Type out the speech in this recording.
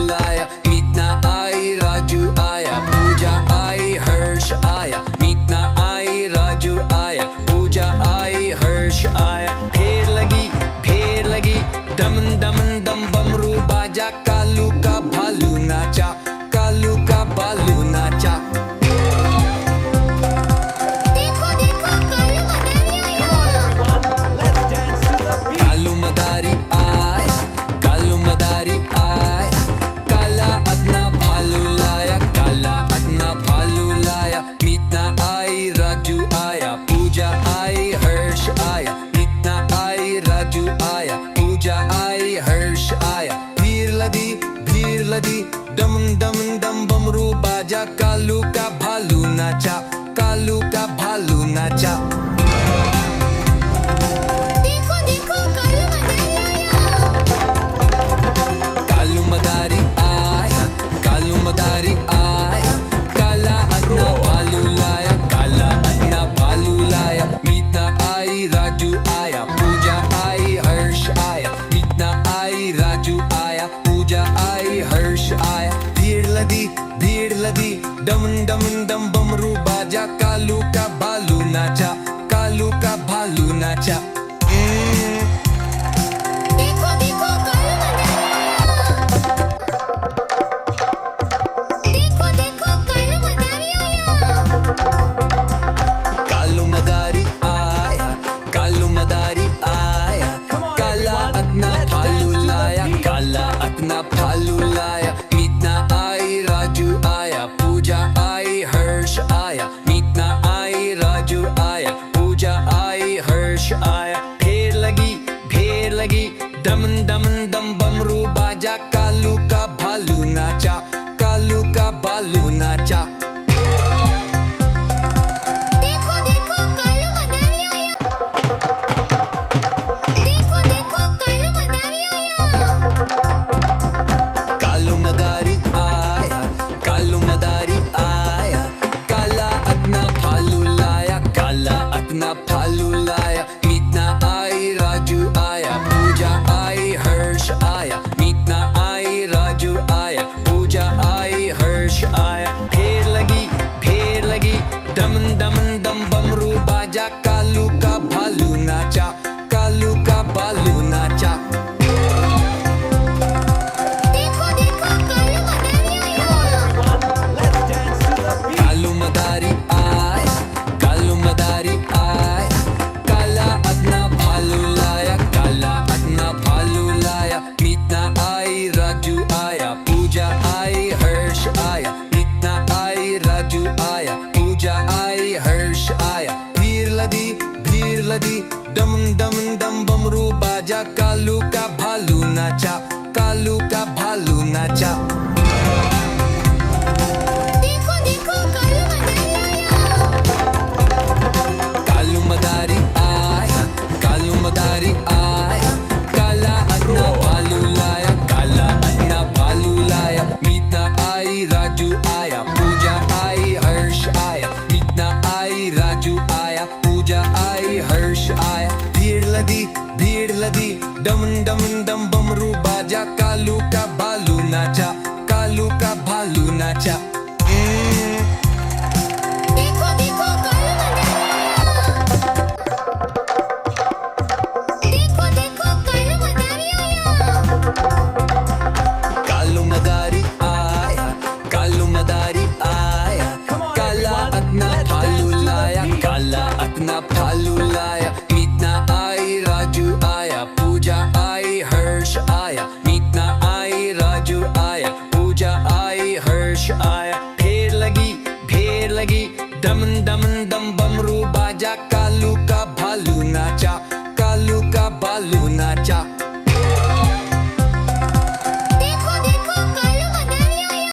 लाया, मीतना आई राजू आया, पूजा आई हर्ष आया, मीतना आई राजू आया, पूजा आई हर्ष आया। ढेर लगी दमन दमन दम बमरू बाजा, कालू का भालू नाचा, कालू का भालू नाचा। कालू मदारी आए, कालू मदारी आए, काला अपना भालू लाया, काला अपना भालू लाया, मीतना आई राजू आया, पूजा आई हर्ष आया, मीतना आई राजू आया, पूजा आई हर्ष आया। भीड़ लदी दम दम दम बमरू बाजा, कालू का भालू नाचा, कालू का भालू नाचा। कालू मदारी आया, कालू मदारी आया, काला अपना भालू लाया, काला अपना भालू लाया, मीतना आई राजू आया, पूजा आई हर्ष आया, मीतना आई राजू आया, पूजा आई हर्ष आया। भीड़ लदी दमन दमन दम बमरू बाजा, कालू का भालू नाचा, कालू का भालू नाचा। कालू मदारी आया, कालू मदारी आया, काला अपना भालू लाया, काला अपना भालू लाया, मीतना आई राजू आया, पूजा आई हर्ष आया, मीतना आई राजू आया, पूजा आई हर्ष आया। ढेर लगी दमन दमन दम बमरू बाजा, कालू का भालू नाचा, कालू का भालू नाचा। कालू मदारी आया, कालू मदारी आया, काला अपना भालू लाया, काला अपना भालू लाया, मीतना आई राजू आया, पूजा आई हर्ष आया, मीतना आई राजू आया, पूजा आई हर्ष आया। ढेर लगी दमन दमन दम बमरू बाजा, कालू का भालू नाचा, कालू का भालू नाचा। कालू मदारी आया, कालू मदारी आया, काला अपना भालू लाया, काला अपना भालू लाया, मीतना आई राजू आया, पूजा आई हर्ष आया, मीतना आई राजू आया, पूजा आई हर्ष आया। भीड़ लदी दम दम दम बमरू बाजा, कालू का भालू नाचा, कालू का भालू नाचा। कालू मदारी आया, कालू मदारी आया, काला अपना भालू लाया, काला अपना भालू लाया, मीतना आई राजू आया, पूजा आई हर्ष आया, मीतना आई राजू आया, पूजा आई हर्ष आया। भीड़ लदी दमन दमन दम बमरू बाजा, कालू का भालू नाचा, कालू का भालू नाचा। कालू मदारी आया, कालू मदारी आया, काला अपना भालू लाया, काला अपना भालू लाया, मीतना आई राजू आया, पूजा आई हर्ष आया, मीतना आई राजू आया, पूजा आई हर्ष आया। ढेर लगी दमन दमन दम बमरू बाजा, कालू का भालू नाचा, कालू का भालू नाचा।